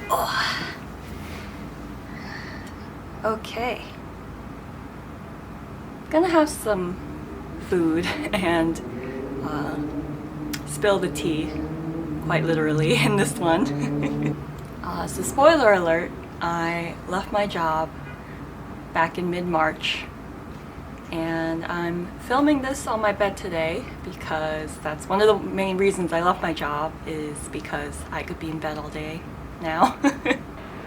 Oh. Okay. Gonna have some food and spill the tea, quite literally, in this one. So spoiler alert, I left my job back in mid-March, and I'm filming this on my bed today because that's one of the main reasons I left my job, is because I could be in bed all day now.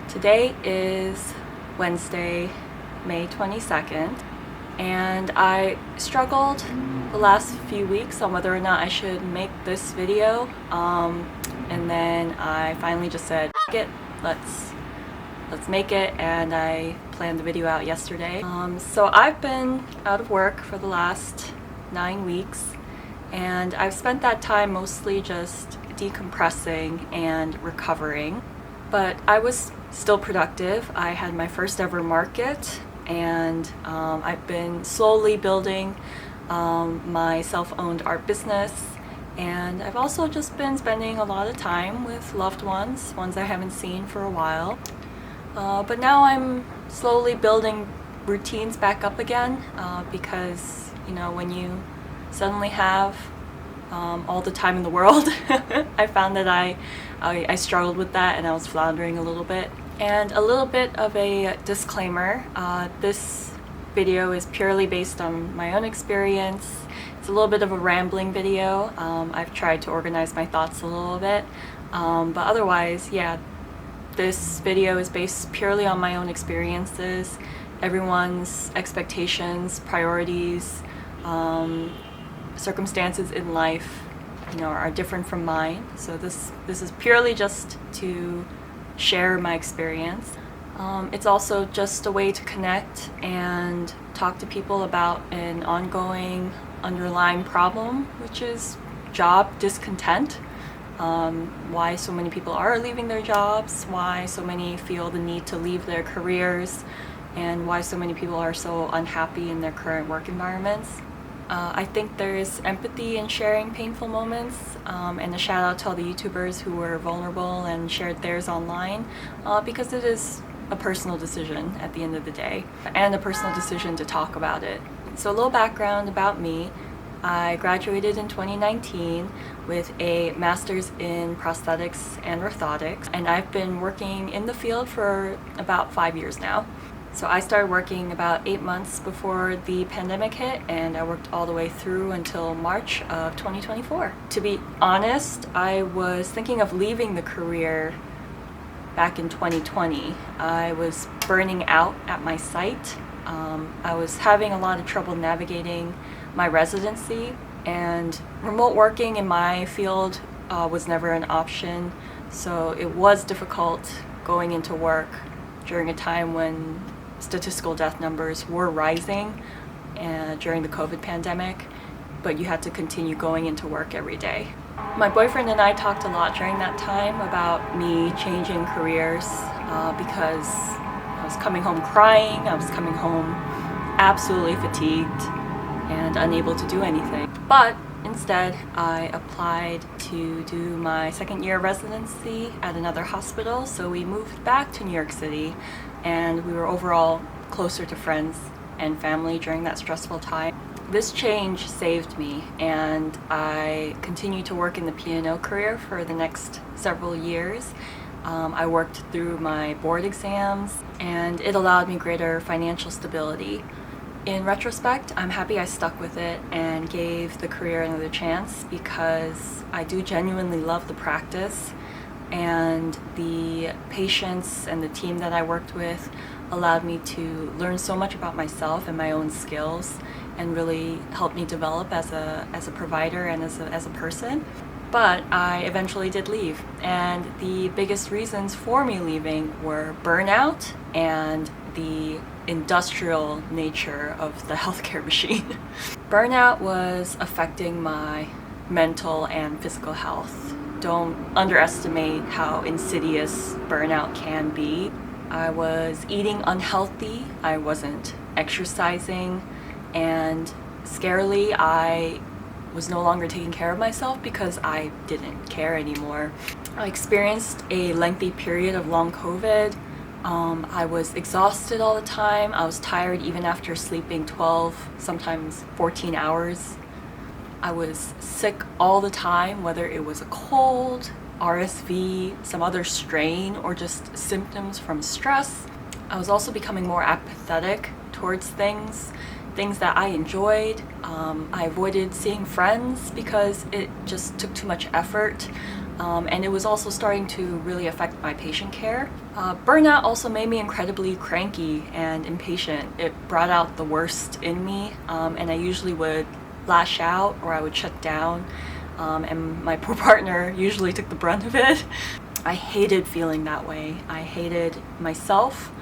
Today is Wednesday, May 22nd, and I struggled the last few weeks on whether or not I should make this video, and then I finally just said, "F it, let's make it," and I planned the video out yesterday. So I've been out of work for the last 9 weeks, and I've spent that time mostly just decompressing and recovering, but I was still productive. I had my first ever market, and I've been slowly building my self-owned art business, and I've also just been spending a lot of time with loved ones I haven't seen for a while. But now I'm slowly building routines back up again, because, you know, when you suddenly have all the time in the world, I found that I struggled with that, and I was floundering a little bit. And a little bit of a disclaimer, this video is purely based on my own experience. It's a little bit of a rambling video. I've tried to organize my thoughts a little bit, but otherwise, yeah, this video is based purely on my own experiences. Everyone's expectations, priorities, circumstances in life, you know, are different from mine. So this is purely just to share my experience. It's also just a way to connect and talk to people about an ongoing underlying problem, which is job discontent. Why so many people are leaving their jobs, why so many feel the need to leave their careers, and why so many people are so unhappy in their current work environments. I think there is empathy in sharing painful moments, and a shout out to all the YouTubers who were vulnerable and shared theirs online, because it is a personal decision at the end of the day, and a personal decision to talk about it. So a little background about me. I graduated in 2019 with a master's in prosthetics and orthotics, and I've been working in the field for about 5 years now. So I started working about 8 months before the pandemic hit, and I worked all the way through until March of 2024. To be honest, I was thinking of leaving the career back in 2020. I was burning out at my site. I was having a lot of trouble navigating my residency, and remote working in my field was never an option, so it was difficult going into work during a time when statistical death numbers were rising during the COVID pandemic, but you had to continue going into work every day. My boyfriend and I talked a lot during that time about me changing careers, because I was coming home crying, I was coming home absolutely fatigued and unable to do anything. But instead, I applied to do my second year of residency at another hospital, so we moved back to New York City, and we were overall closer to friends and family during that stressful time. This change saved me, and I continued to work in the P&O career for the next several years. I worked through my board exams, and it allowed me greater financial stability. In retrospect, I'm happy I stuck with it and gave the career another chance, because I do genuinely love the practice, and the patients and the team that I worked with allowed me to learn so much about myself and my own skills, and really helped me develop as a provider and as a person. But I eventually did leave, and the biggest reasons for me leaving were burnout and the industrial nature of the healthcare machine. Burnout was affecting my mental and physical health. Don't underestimate how insidious burnout can be. I was eating unhealthy, I wasn't exercising, and scarily I was no longer taking care of myself because I didn't care anymore. I experienced a lengthy period of long COVID. I was exhausted all the time. I was tired even after sleeping 12, sometimes 14 hours. I was sick all the time, whether it was a cold, RSV, some other strain, or just symptoms from stress. I was also becoming more apathetic towards things that I enjoyed. I avoided seeing friends because it just took too much effort. And it was also starting to really affect my patient care. Burnout also made me incredibly cranky and impatient. It brought out the worst in me, and I usually would lash out or I would shut down, and my poor partner usually took the brunt of it. I hated feeling that way. I hated myself,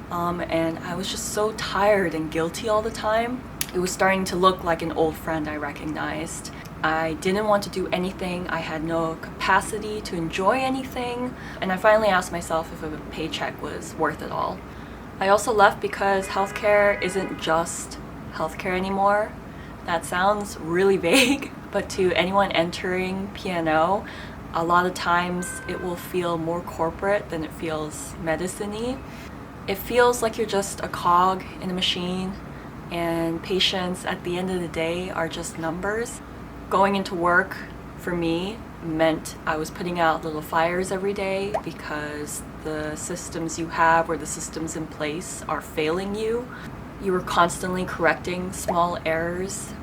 and I was just so tired and guilty all the time. It was starting to look like an old friend I recognized. I didn't want to do anything. I had no capacity to enjoy anything, and I finally asked myself if a paycheck was worth it all. I also left because healthcare isn't just healthcare anymore. That sounds really vague, but to anyone entering P&O, a lot of times it will feel more corporate than it feels medicine-y. It feels like you're just a cog in a machine, and patients at the end of the day are just numbers. Going into work for me meant I was putting out little fires every day because the systems you have or the systems in place are failing you. You were constantly correcting small errors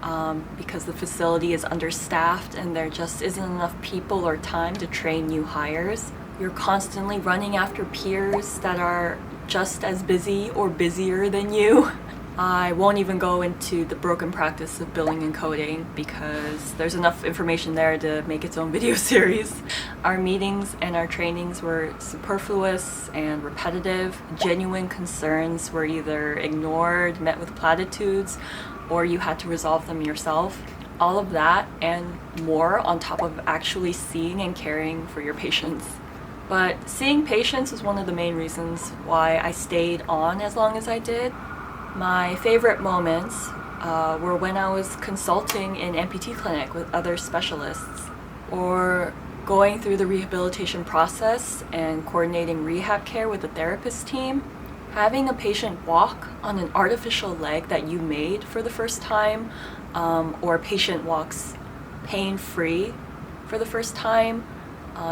because the facility is understaffed and there just isn't enough people or time to train new hires. You're constantly running after peers that are just as busy or busier than you. I won't even go into the broken practice of billing and coding because there's enough information there to make its own video series. Our meetings and our trainings were superfluous and repetitive. Genuine concerns were either ignored, met with platitudes, or you had to resolve them yourself. All of that and more on top of actually seeing and caring for your patients. But seeing patients is one of the main reasons why I stayed on as long as I did. My favorite moments were when I was consulting in amputee clinic with other specialists, or going through the rehabilitation process and coordinating rehab care with the therapist team. Having a patient walk on an artificial leg that you made for the first time, or a patient walks pain-free for the first time,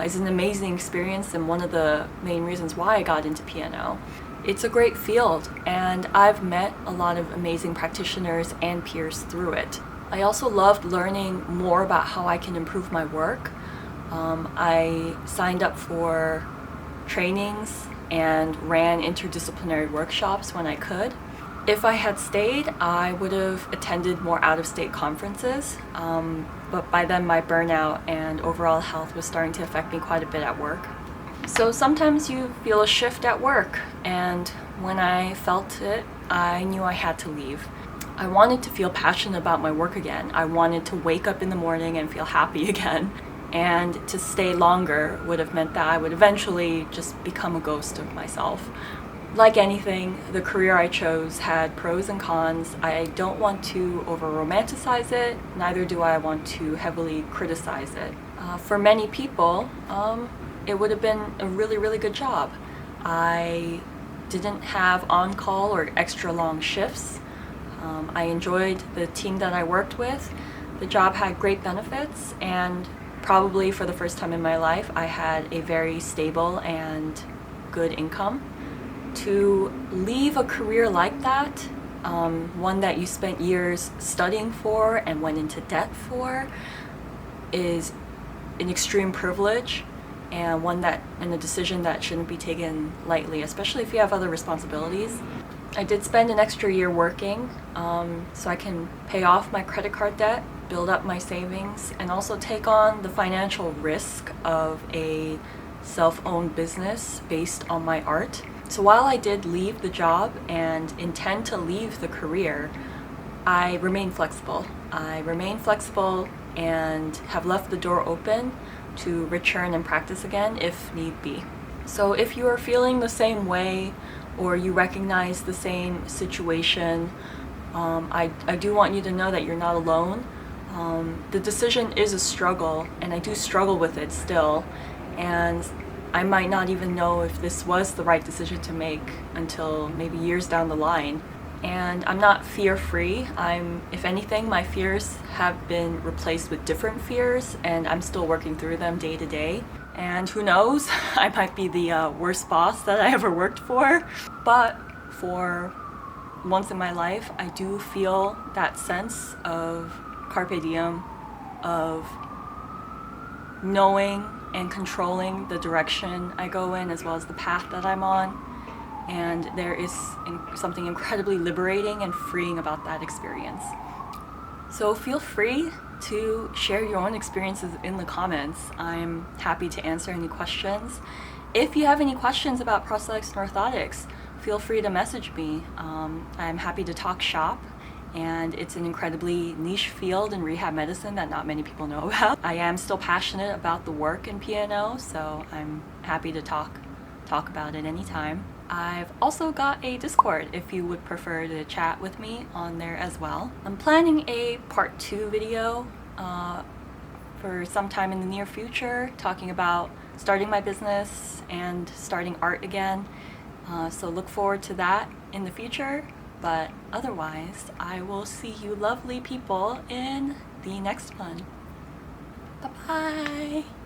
is an amazing experience and one of the main reasons why I got into P&O. It's a great field, and I've met a lot of amazing practitioners and peers through it. I also loved learning more about how I can improve my work. I signed up for trainings and ran interdisciplinary workshops when I could. If I had stayed, I would have attended more out-of-state conferences, but by then my burnout and overall health was starting to affect me quite a bit at work. So sometimes you feel a shift at work, and when I felt it, I knew I had to leave. I wanted to feel passionate about my work again. I wanted to wake up in the morning and feel happy again. And to stay longer would have meant that I would eventually just become a ghost of myself. Like anything, the career I chose had pros and cons. I don't want to over-romanticize it, neither do I want to heavily criticize it. For many people, it would have been a really, really good job. I didn't have on-call or extra long shifts. I enjoyed the team that I worked with. The job had great benefits, and probably for the first time in my life, I had a very stable and good income. To leave a career like that, one that you spent years studying for and went into debt for, is an extreme privilege, and a decision that shouldn't be taken lightly, especially if you have other responsibilities. I did spend an extra year working, so I can pay off my credit card debt, build up my savings, and also take on the financial risk of a self-owned business based on my art. So while I did leave the job and intend to leave the career, I remain flexible. And have left the door open to return and practice again if need be. So if you are feeling the same way or you recognize the same situation, I do want you to know that you're not alone. The decision is a struggle, and I do struggle with it still, and I might not even know if this was the right decision to make until maybe years down the line. And I'm not fear-free. If anything, my fears have been replaced with different fears, and I'm still working through them day to day. And who knows, I might be the worst boss that I ever worked for. But for once in my life, I do feel that sense of carpe diem, of knowing and controlling the direction I go in as well as the path that I'm on. And there is something incredibly liberating and freeing about that experience. So feel free to share your own experiences in the comments. I'm happy to answer any questions. If you have any questions about prosthetics and orthotics, feel free to message me. I'm happy to talk shop, and it's an incredibly niche field in rehab medicine that not many people know about. I am still passionate about the work in P&O, so I'm happy to talk about it anytime. I've also got a Discord if you would prefer to chat with me on there as well. I'm planning a part 2 video for sometime in the near future, talking about starting my business and starting art again. So look forward to that in the future. But otherwise, I will see you lovely people in the next one. Bye-bye!